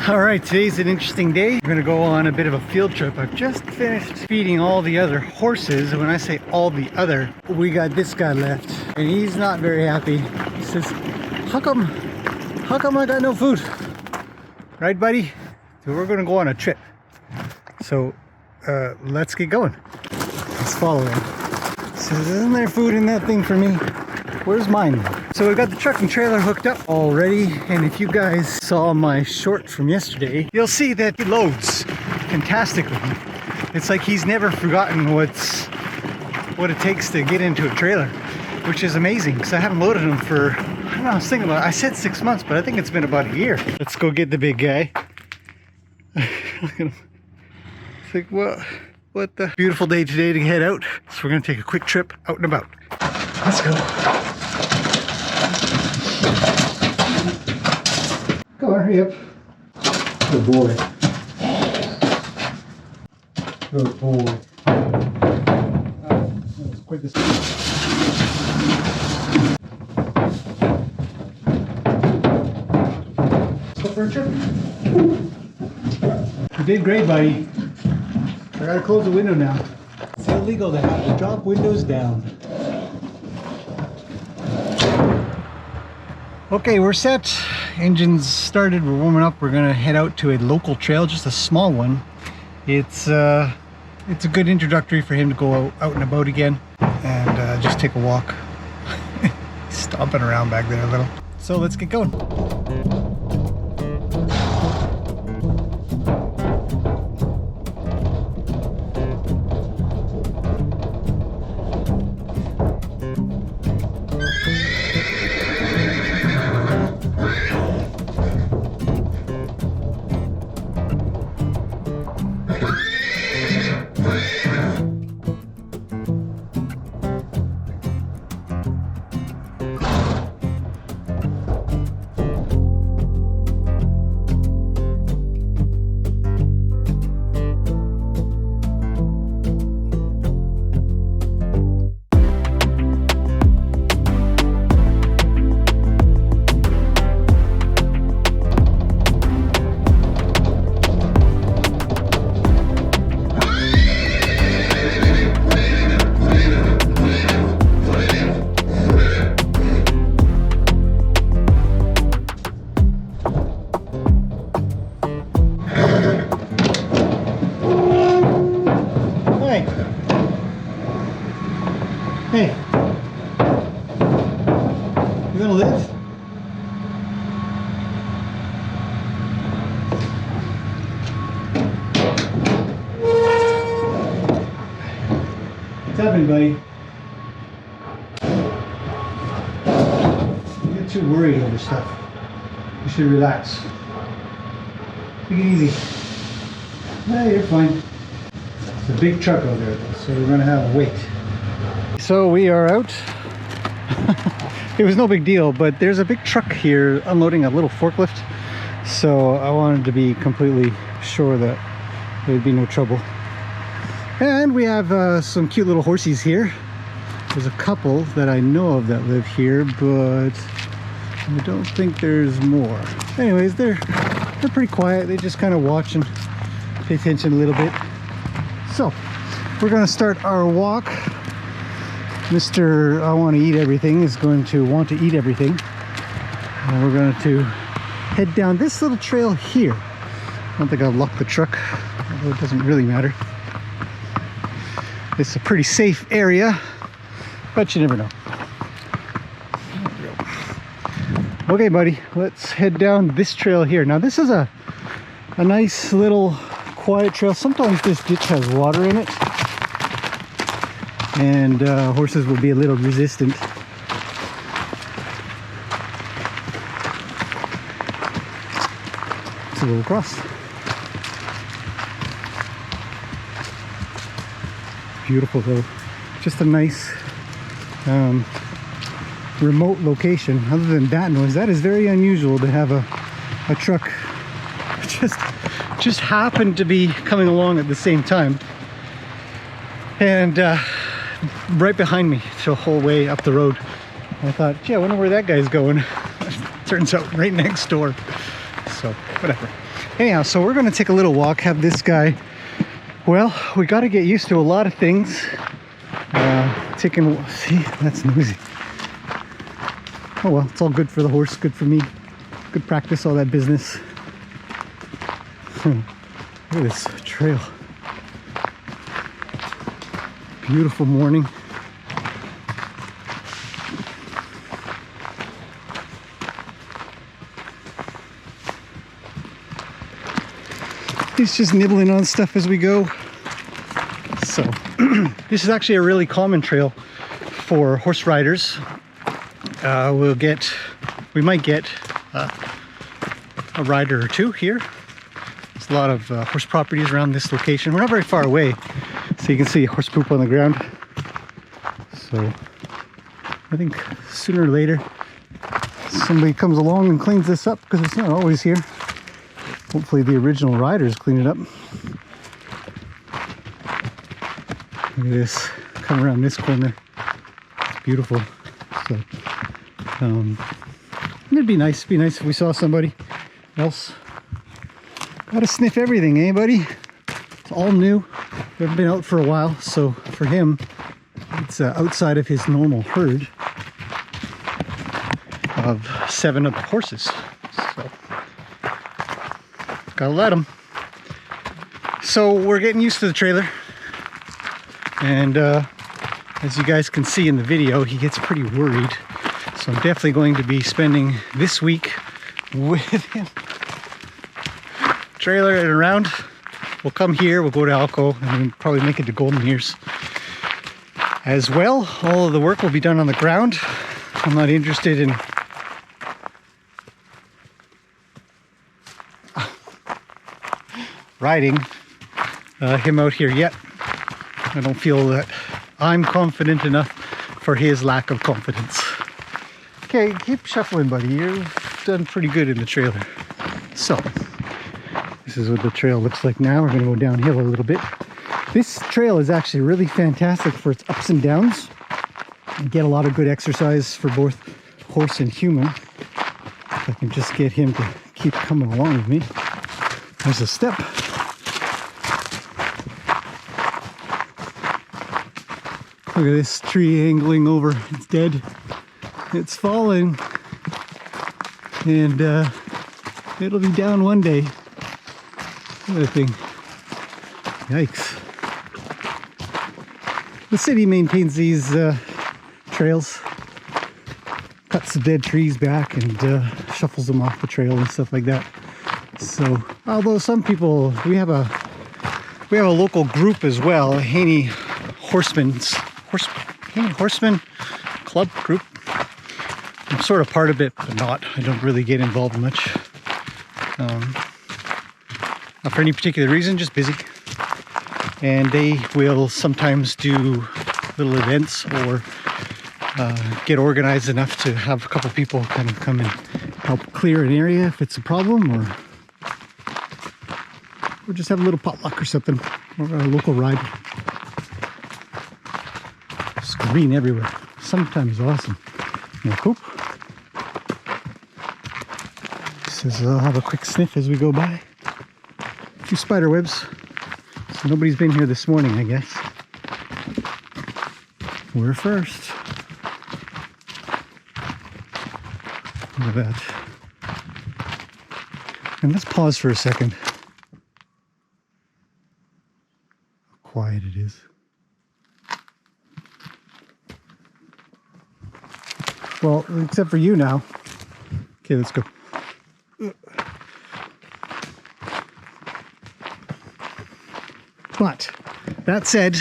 All right, today's an interesting day. We're gonna go on a bit of a field trip. I've just finished feeding all the other horses. When I say all the other, we got this guy left and he's not very happy. He says, how come I got no food? Right, buddy? So we're gonna go on a trip. So let's get going. Let's follow him. He says, isn't there food in that thing for me? Where's mine? So we've got the truck and trailer hooked up already, and if you guys saw my short from yesterday, you'll see that he loads fantastically. It's like he's never forgotten what it takes to get into a trailer, which is amazing because I haven't loaded him for, I don't know, I was thinking about it. I said 6 months, but I think it's been about a year. Let's go get the big guy. Look at him. It's like, what the beautiful day today to head out. So we're gonna take a quick trip out and about. Let's go. Come on, hurry up. Good boy. Good boy. Let's quit this. Go for a trip. You did great, buddy. I gotta close the window now. It's illegal to have to drop windows down. Okay, we're set. Engines started, we're warming up. We're gonna head out to a local trail, just a small one. It's a good introductory for him to go out and about again and just take a walk. Stomping around back there a little. So let's get going. Hey, you gonna live? What's happening, buddy? You get too worried over stuff. You should relax. Take it easy. Yeah, you're fine. It's a big truck out there, so we're gonna have a wait. So we are out. It was no big deal, but there's a big truck here unloading a little forklift. So I wanted to be completely sure that there'd be no trouble. And we have some cute little horsies here. There's a couple that I know of that live here, but I don't think there's more. Anyways, they're pretty quiet. They just kind of watch and pay attention a little bit. So we're gonna start our walk. Mr. I want to eat everything is going to want to eat everything, and we're going to head down this little trail here. I don't think I'll lock the truck, although it doesn't really matter. It's a pretty safe area, but you never know. There we go. Okay, buddy, let's head down this trail here. Now this is a nice little quiet trail. Sometimes this ditch has water in it, and horses will be a little resistant. So we'll cross. Beautiful though. Just a nice remote location. Other than that noise, that is very unusual to have a truck just happened to be coming along at the same time. And right behind me the whole way up the road. I thought, gee, I wonder where that guy's going. Turns out right next door. So whatever. Anyhow, so we're going to take a little walk, have this guy. Well, we got to get used to a lot of things. See, that's noisy. Oh well, it's all good for the horse, good for me. Good practice, all that business. Look at this trail. Beautiful morning. He's just nibbling on stuff as we go. So this is actually a really common trail for horse riders. We might get a rider or two here. There's a lot of horse properties around this location. We're not very far away, so you can see horse poop on the ground. So I think sooner or later somebody comes along and cleans this up, because it's not always here. Hopefully the original riders clean it up. Look at this, come around this corner. It's beautiful. So it'd be nice if we saw somebody else. Gotta sniff everything, eh, buddy? It's all new. We haven't been out for a while, so for him, it's outside of his normal herd of 7 other horses. So gotta let him. So we're getting used to the trailer, and as you guys can see in the video, he gets pretty worried. So I'm definitely going to be spending this week with him. Trailer and around. We'll come here, we'll go to Alco, and then probably make it to Golden Ears as well. All of the work will be done on the ground. I'm not interested in riding him out here yet. I don't feel that I'm confident enough for his lack of confidence. Okay, keep shuffling, buddy. You've done pretty good in the trailer. So this is what the trail looks like now. We're going to go downhill a little bit. This trail is actually really fantastic for its ups and downs. You get a lot of good exercise for both horse and human. If I can just get him to keep coming along with me. There's a step. Look at this tree angling over. It's dead. It's falling. And it'll be down one day. Look at that thing. Yikes. The city maintains these trails. Cuts the dead trees back and shuffles them off the trail and stuff like that. So, although some people, we have a local group as well, a Haney Horseman Club group. I'm sort of part of it, but not. I don't really get involved much. Not for any particular reason, just busy. And they will sometimes do little events or get organized enough to have a couple people kind of come and help clear an area if it's a problem, or just have a little potluck or something, or a local ride. It's green everywhere. Sometimes awesome. More poop. Says I'll have a quick sniff as we go by. A few spider webs. So nobody's been here this morning, I guess. We're first. Look at that. And let's pause for a second. How quiet it is. Well, except for you now. Okay, let's go. But that said,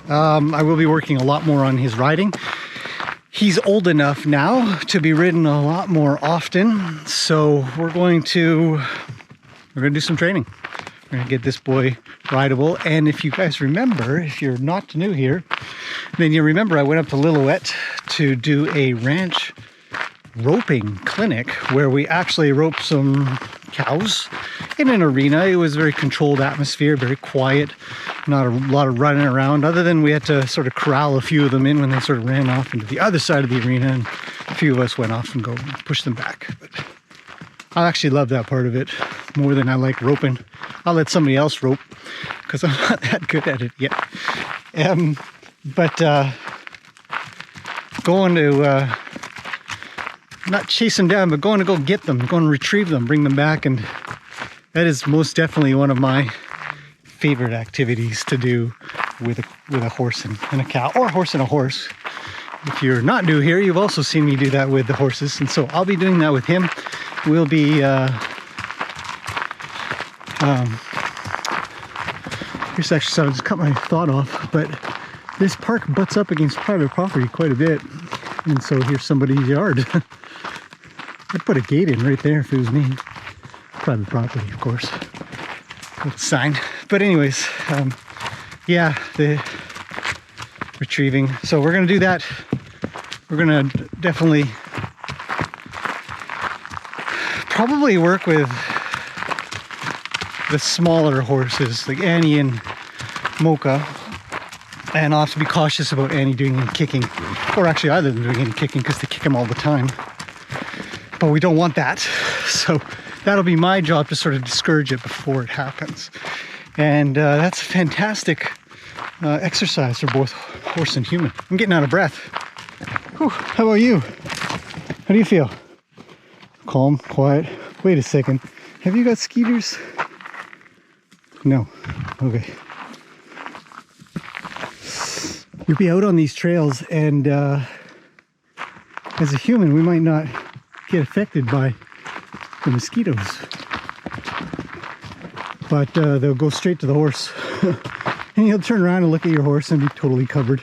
I will be working a lot more on his riding. He's old enough now to be ridden a lot more often, so we're going to do some training. We're going to get this boy rideable. And if you guys remember, if you're not new here, then you remember I went up to Lillooet to do a ranch roping clinic where we actually roped some cows in an arena. It was a very controlled atmosphere, very quiet, not a lot of running around, other than we had to sort of corral a few of them in when they sort of ran off into the other side of the arena, and a few of us went off and go push them back. But I actually love that part of it more than I like roping. I'll let somebody else rope because I'm not that good at it yet. But going to, not chase them down, but going to go get them, going to retrieve them, bring them back. And that is most definitely one of my favorite activities to do with a horse and a cow, or a horse and a horse. If you're not new here, you've also seen me do that with the horses. And so I'll be doing that with him. We'll be, here's actually, so I just cut my thought off, but this park butts up against private property quite a bit. And so here's somebody's yard. I'd put a gate in right there if it was me. Private property, of course. With a sign. But anyways, yeah, the retrieving. So we're going to do that. We're going to definitely probably work with the smaller horses like Annie and Mocha. And I'll have to be cautious about Annie doing any kicking. Or actually either of them doing any kicking because they kick him all the time. But we don't want that. So that'll be my job to sort of discourage it before it happens. And that's a fantastic exercise for both horse and human. I'm getting out of breath. Whew, how about you? How do you feel? Calm, quiet. Wait a second. Have you got skeeters? No. Okay. You'll be out on these trails, and as a human, we might not get affected by the mosquitoes. But they'll go straight to the horse. And you'll turn around and look at your horse and be totally covered.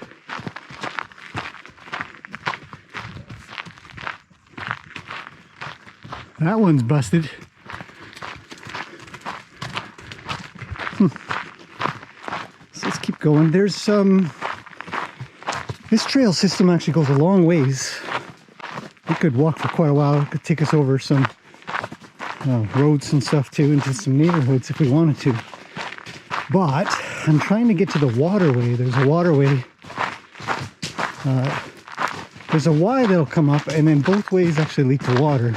That one's busted. So let's keep going. There's some... This trail system actually goes a long ways. We could walk for quite a while. It could take us over some roads and stuff too, into some neighborhoods if we wanted to. But I'm trying to get to the waterway. There's a waterway. There's a Y that'll come up, and then both ways actually lead to water.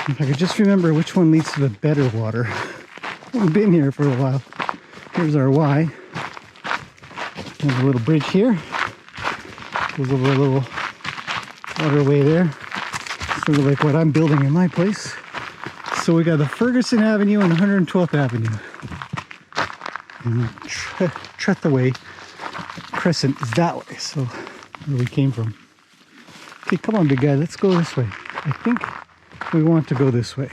If I could just remember which one leads to the better water. We've been here for a while. Here's our Y. There's a little bridge here. Goes over a little waterway there. Sort of like what I'm building in my place. So we got the Ferguson Avenue and 112th Avenue. And Trethaway Crescent is that way, so where we came from. Okay, come on, big guy, let's go this way. I think we want to go this way.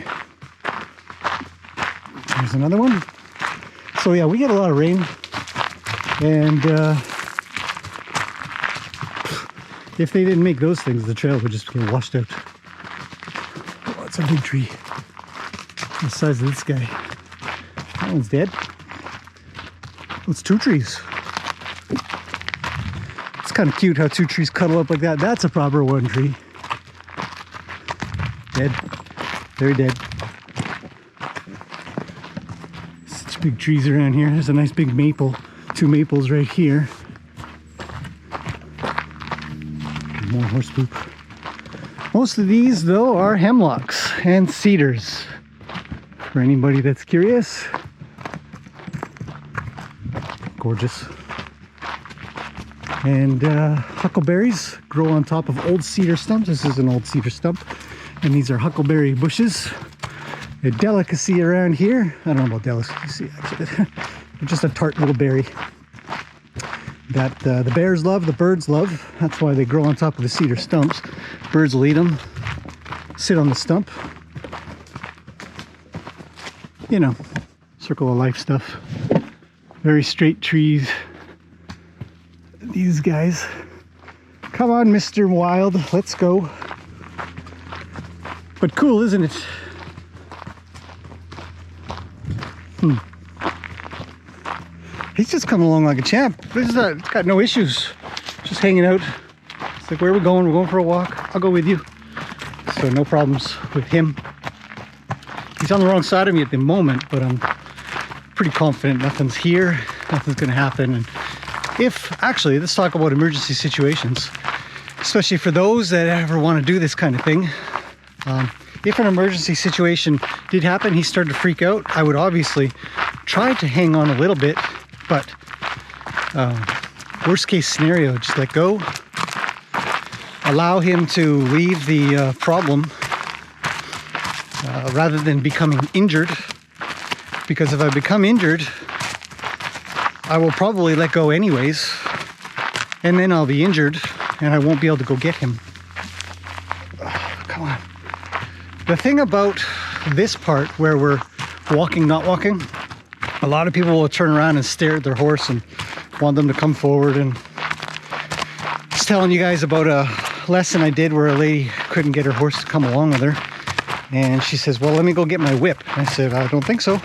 There's another one. So yeah, we get a lot of rain, and if they didn't make those things, the trail would just get washed out. Oh, it's a big tree. The size of this guy. That one's dead. It's two trees. It's kind of cute how two trees cuddle up like that. That's a proper one tree. Dead. Very dead. Such big trees around here. There's a nice big maple. Two maples right here. More horse poop. Most of these, though, are hemlocks and cedars. For anybody that's curious. Gorgeous. And huckleberries grow on top of old cedar stumps. This is an old cedar stump. And these are huckleberry bushes. A delicacy around here. I don't know about delicacy, actually. They're just a tart little berry that the bears love, the birds love. That's why they grow on top of the cedar stumps. Birds will eat them, sit on the stump. You know, circle of life stuff. Very straight trees. These guys. Come on, Mr. Wilde, let's go. But cool, isn't it? He's just coming along like a champ. It's got no issues. Just hanging out. It's like, where are we going? We're going for a walk. I'll go with you. So no problems with him. He's on the wrong side of me at the moment, but I'm pretty confident nothing's here. Nothing's going to happen. And actually, let's talk about emergency situations. Especially for those that ever want to do this kind of thing. if an emergency situation did happen, he started to freak out, I would obviously try to hang on a little bit, but worst case scenario, just let go. Allow him to leave the problem rather than becoming injured. Because if I become injured, I will probably let go anyways. And then I'll be injured and I won't be able to go get him. Come on. The thing about this part where we're walking, not walking, a lot of people will turn around and stare at their horse and want them to come forward. And I was telling you guys about a lesson I did where a lady couldn't get her horse to come along with her. And she says, well, let me go get my whip. I said, I don't think so.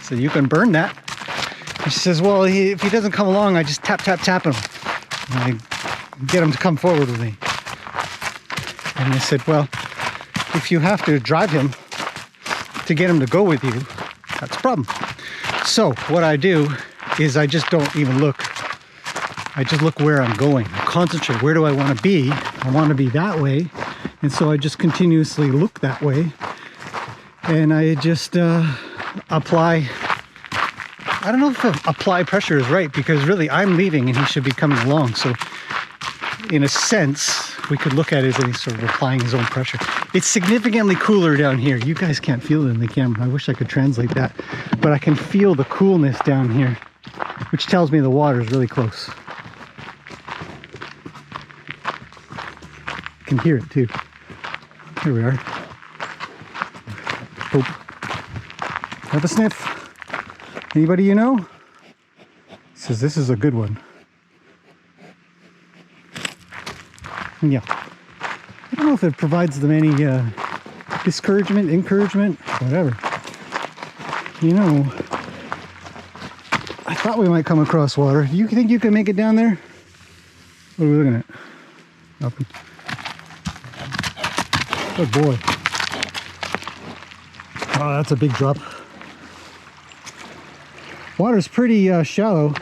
So you can burn that. And she says, well, if he doesn't come along, I just tap, tap, tap him. And I get him to come forward with me. And I said, well, if you have to drive him to get him to go with you, that's a problem. So what I do is I just don't even look. I just look where I'm going. I concentrate. Where do I want to be? I want to be that way. And so I just continuously look that way. And I just apply. I don't know if apply pressure is right, because really I'm leaving and he should be coming along. So in a sense, we could look at it as he's sort of applying his own pressure. It's significantly cooler down here. You guys can't feel it in the camera. I wish I could translate that. But I can feel the coolness down here, which tells me the water is really close. I can hear it too. Here we are. Oh. Have a sniff. Anybody you know? Says this is a good one. Yeah. I don't know if it provides them any discouragement, encouragement, whatever. You know, I thought we might come across water. Do you think you can make it down there? What are we looking at? Nothing. Good boy. Oh, that's a big drop. Water's pretty shallow.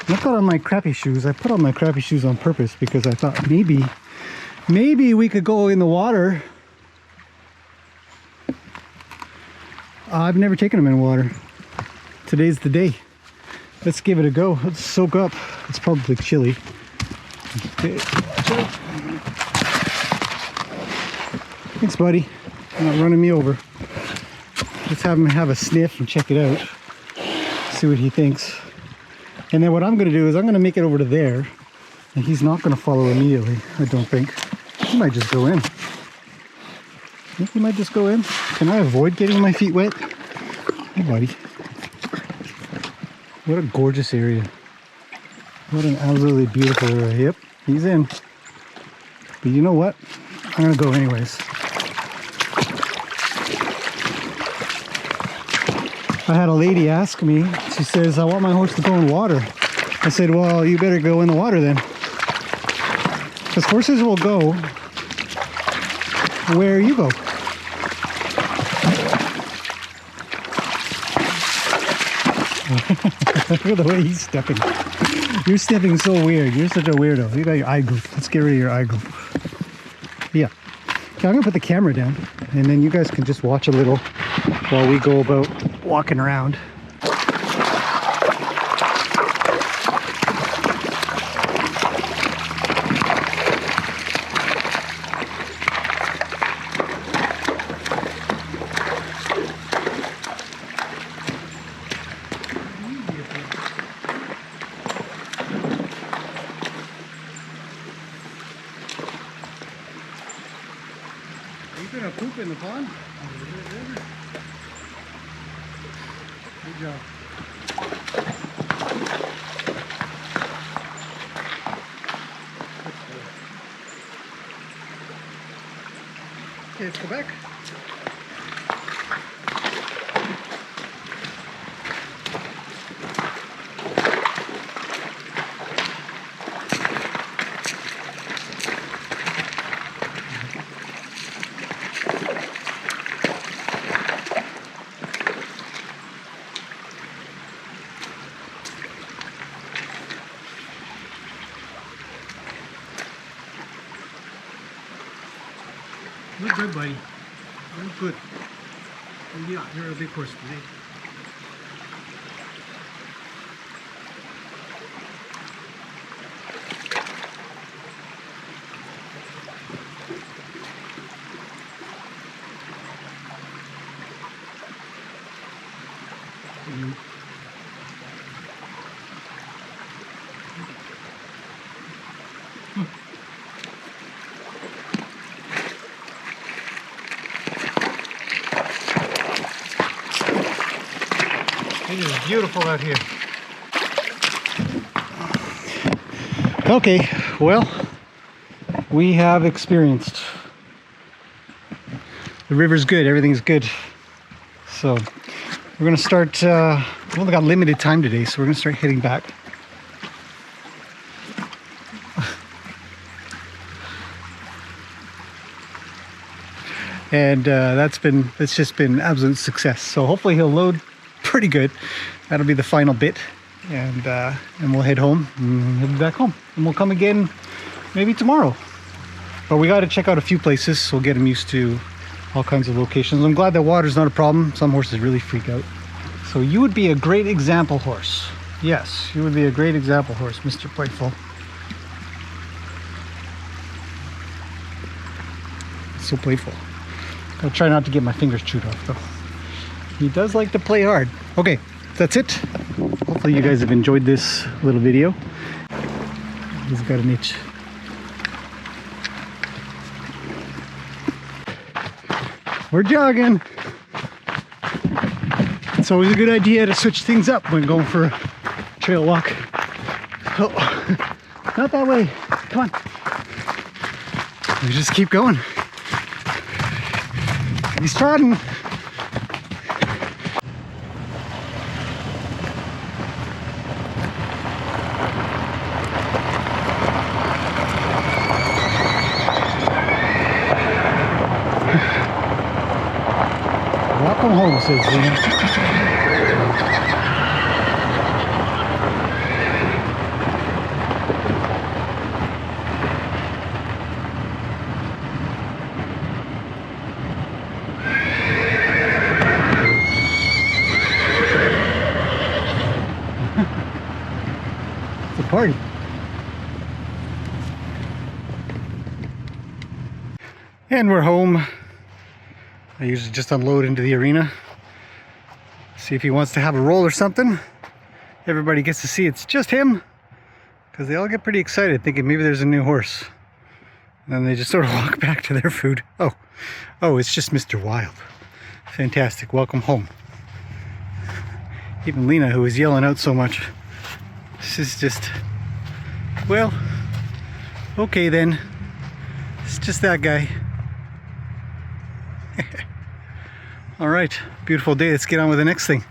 Look on my crappy shoes. I put on my crappy shoes on purpose because I thought maybe we could go in the water. I've never taken them in water. Today's the day. Let's give it a go. Let's soak up. It's probably chilly. Thanks, buddy. You're not running me over. Let's have him have a sniff and check it out. See what he thinks. And then what I'm going to do is I'm going to make it over to there. And he's not going to follow immediately, I don't think. He might just go in. I think he might just go in. Can I avoid getting my feet wet? Hey, buddy. What a gorgeous area. What an absolutely beautiful area. Yep, he's in. But you know what? I'm going to go anyways. I had a lady ask me, she says, I want my horse to go in water. I said, well, you better go in the water then. Because horses will go where you go. Look at the way he's stepping. You're stepping so weird. You're such a weirdo. You got your eye goof. Let's get rid of your eye goof. Yeah. Okay, I'm going to put the camera down, and then you guys can just watch a little while we go about walking around. Are you gonna poop in the pond? Good job. Okay, let's go back. You're good, buddy. good. Yeah, you're a big horse today. It is beautiful out here. Okay, well, we have experienced. The river's good, everything's good. So we're gonna start, we've only got limited time today, so we're gonna start heading back. And it's just been absolute success. So hopefully he'll load pretty good. That'll be the final bit, and we'll head home and he'll be back home, and we'll come again maybe tomorrow. But we got to check out a few places, so we'll get him used to all kinds of locations. I'm glad that water's not a problem. Some horses really freak out. So you would be a great example horse. Yes, you would be a great example horse, Mr. Playful. So playful. I'll try not to get my fingers chewed off though. He does like to play hard. Okay, that's it. Hopefully you guys have enjoyed this little video. He's got an itch. We're jogging. It's always a good idea to switch things up when going for a trail walk. Oh, not that way. Come on. We just keep going. He's trotting. Welcome home, says Zena. It's a party. And we're home. I usually just unload into the arena, see if he wants to have a roll or something. Everybody gets to see it's just him, because they all get pretty excited thinking maybe there's a new horse. And then they just sort of walk back to their food. Oh, it's just Mr. Wilde. Fantastic, welcome home. Even Lena, who was yelling out so much. This is just, well, okay then. It's just that guy. All right, beautiful day. Let's get on with the next thing.